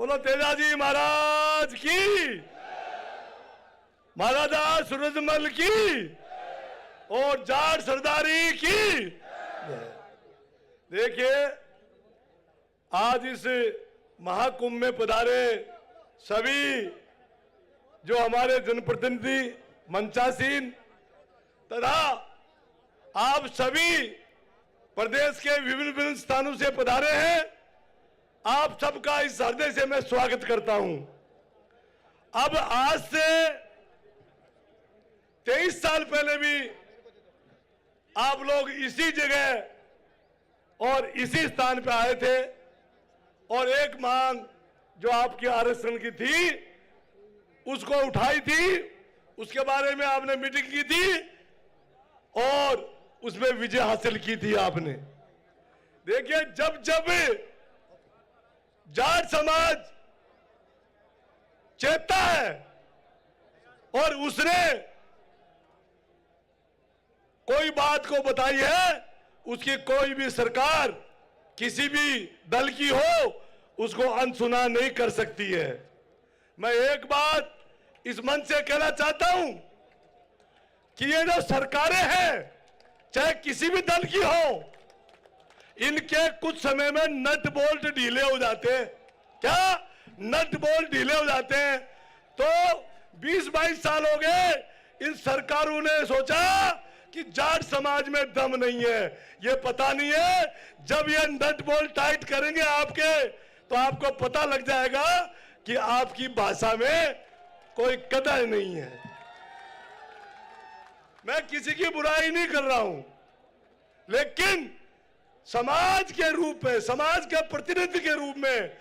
बोलो तेजाजी महाराज की, महाराजा सूरजमल की और जाट सरदारी की। देखिए, आज इस महाकुंभ में पधारे सभी जो हमारे जनप्रतिनिधि मंचासीन तथा आप सभी प्रदेश के विभिन्न विभिन्न स्थानों से पधारे हैं, आप सबका इस हृदय से मैं स्वागत करता हूं। अब आज से 23 साल पहले भी आप लोग इसी जगह और इसी स्थान पर आए थे और एक मांग जो आपकी आरक्षण की थी उसको उठाई थी, उसके बारे में आपने मीटिंग की थी और उसमें विजय हासिल की थी आपने। देखिए, जब जब जाट समाज चेता है और उसने कोई बात को बताई है, उसकी कोई भी सरकार किसी भी दल की हो उसको अनसुना नहीं कर सकती है। मैं एक बात इस मंच से कहना चाहता हूं कि ये जो सरकारें हैं, चाहे किसी भी दल की हो, इनके कुछ समय में नट बोल्ट ढीले हो जाते हैं। क्या नट बोल्ट ढीले हो जाते हैं? तो 20-22 साल हो गए इन सरकारों ने सोचा कि जाट समाज में दम नहीं है, ये पता नहीं है। जब ये नट बोल्ट टाइट करेंगे आपके, तो आपको पता लग जाएगा कि आपकी भाषा में कोई कदर नहीं है। मैं किसी की बुराई नहीं कर रहा हूं, लेकिन समाज के रूप में, समाज के प्रतिनिधि के रूप में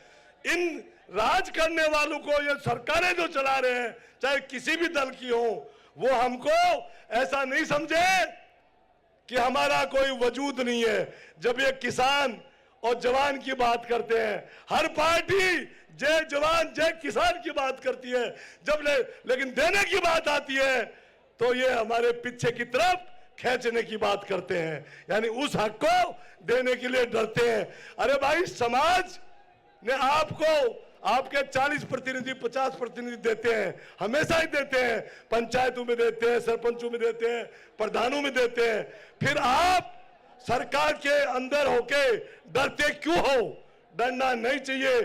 इन राज करने वालों को, ये सरकारें जो चला रहे हैं, चाहे किसी भी दल की हो, वो हमको ऐसा नहीं समझे कि हमारा कोई वजूद नहीं है। जब ये किसान और जवान की बात करते हैं, हर पार्टी जय जवान जय किसान की बात करती है, लेकिन देने की बात आती है तो ये हमारे पीछे की तरफ खींचने की बात करते हैं, यानी उस हक को देने के लिए डरते हैं। अरे भाई, समाज ने आपको आपके 40 प्रतिनिधि 50 प्रतिनिधि देते हैं, हमेशा ही देते हैं, पंचायतों में देते हैं, सरपंचों में देते हैं, प्रधानों में देते हैं। फिर आप सरकार के अंदर होके डरते क्यों हो? डरना नहीं चाहिए।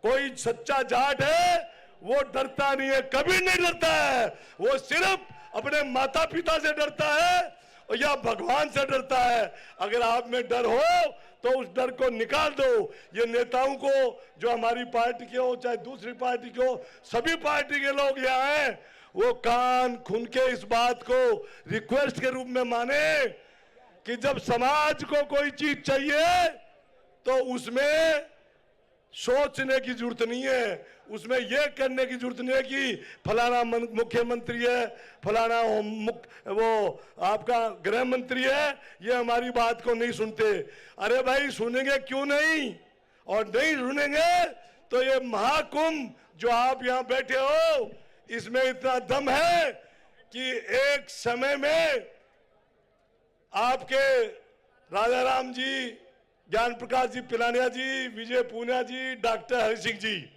कोई सच्चा जाट है वो डरता नहीं है, कभी नहीं डरता है। वो सिर्फ अपने माता पिता से डरता है और या भगवान से डरता है। अगर आप में डर हो तो उस डर को निकाल दो। ये नेताओं को, जो हमारी पार्टी के हो चाहे दूसरी पार्टी के हो, सभी पार्टी के लोग यहाँ हैं, वो कान खुन के इस बात को रिक्वेस्ट के रूप में माने कि जब समाज को कोई चीज चाहिए तो उसमें सोचने की जरूरत नहीं है, उसमें यह करने की जरूरत नहीं है कि फलाना मुख्यमंत्री है, फलाना वो आपका गृह मंत्री है, ये हमारी बात को नहीं सुनते। अरे भाई, सुनेंगे क्यों नहीं? और नहीं सुनेंगे तो ये महाकुंभ जो आप यहां बैठे हो, इसमें इतना दम है कि एक समय में आपके राजा राम जी, ज्ञान प्रकाश जी पिलानिया जी, विजय पूनिया जी, डॉक्टर हरि सिंह जी,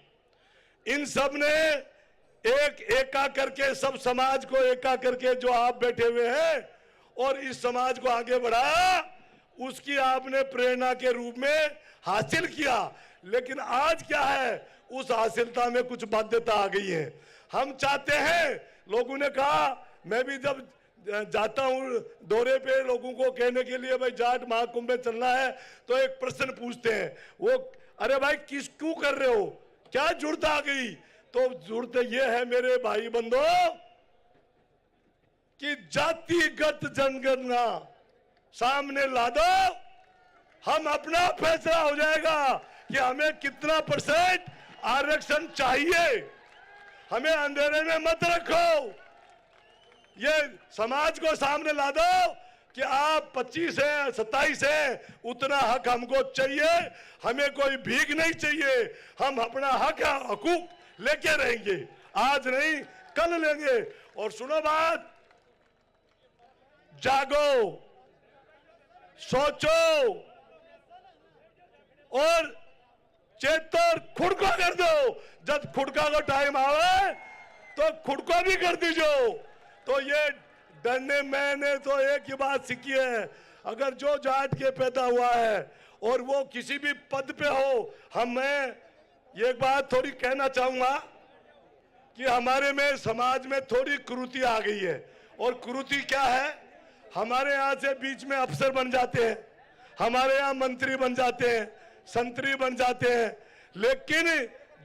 इन सब ने एका करके, सब समाज को एका करके जो आप बैठे हुए हैं और इस समाज को आगे बढ़ाया, उसकी आपने प्रेरणा के रूप में हासिल किया। लेकिन आज क्या है, उस हासिलता में कुछ बाध्यता आ गई है। हम चाहते हैं, लोगों ने कहा, मैं भी जब जाता हूं दौरे पे लोगों को कहने के लिए भाई जाट महाकुंभ में चलना है, तो एक प्रश्न पूछते हैं वो, अरे भाई किस क्यों कर रहे हो, क्या जरूरत आ गई? तो जरूरत ये है मेरे भाई बंधुओं कि जातिगत जनगणना सामने ला दो, हम अपना फैसला हो जाएगा कि हमें कितना % आरक्षण चाहिए। हमें अंधेरे में मत रखो, ये समाज को सामने ला दो कि आप 25 है 27 है, उतना हक हमको चाहिए, हमें कोई भीख नहीं चाहिए, हम अपना हक हकूक लेके रहेंगे, आज नहीं कल लेंगे। और सुनो बात, जागो, सोचो और चेतर खुड़को कर दो, जब खुड़का का टाइम आवे तो खुड़को भी कर दीजो। तो ये डरने, मैंने तो एक ही बात सीखी है, अगर जो जाट के पैदा हुआ है और वो किसी भी पद पे हो, मैं ये बात थोड़ी कहना चाहूंगा कि हमारे में समाज में थोड़ी कुरीति आ गई है। और कुरीति क्या है, हमारे यहाँ से बीच में अफसर बन जाते हैं, हमारे यहाँ मंत्री बन जाते हैं, संतरी बन जाते हैं, लेकिन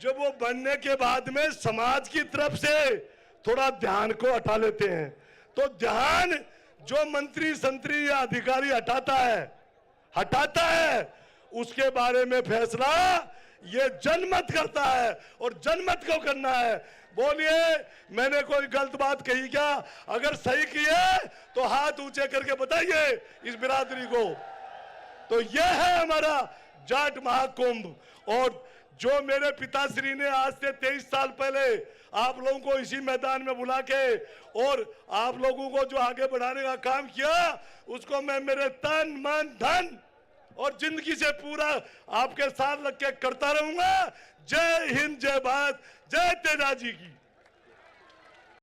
जब वो बनने के बाद में समाज की तरफ से थोड़ा ध्यान को हटा लेते हैं। तो ध्यान जो मंत्री संतरी या अधिकारी हटाता है उसके बारे में फैसला ये जनमत करता है, और जनमत को करना है। बोलिए, मैंने कोई गलत बात कही क्या? अगर सही की है तो हाथ ऊंचे करके बताइए इस बिरादरी को। तो यह है हमारा जाट महाकुंभ। और जो मेरे पिताश्री ने आज से 23 साल पहले आप लोगों को इसी मैदान में बुला के और आप लोगों को जो आगे बढ़ाने का काम किया, उसको मैं मेरे तन मन धन और जिंदगी से पूरा आपके साथ लग के करता रहूंगा। जय हिंद, जय भारत, जय तेजाजी की।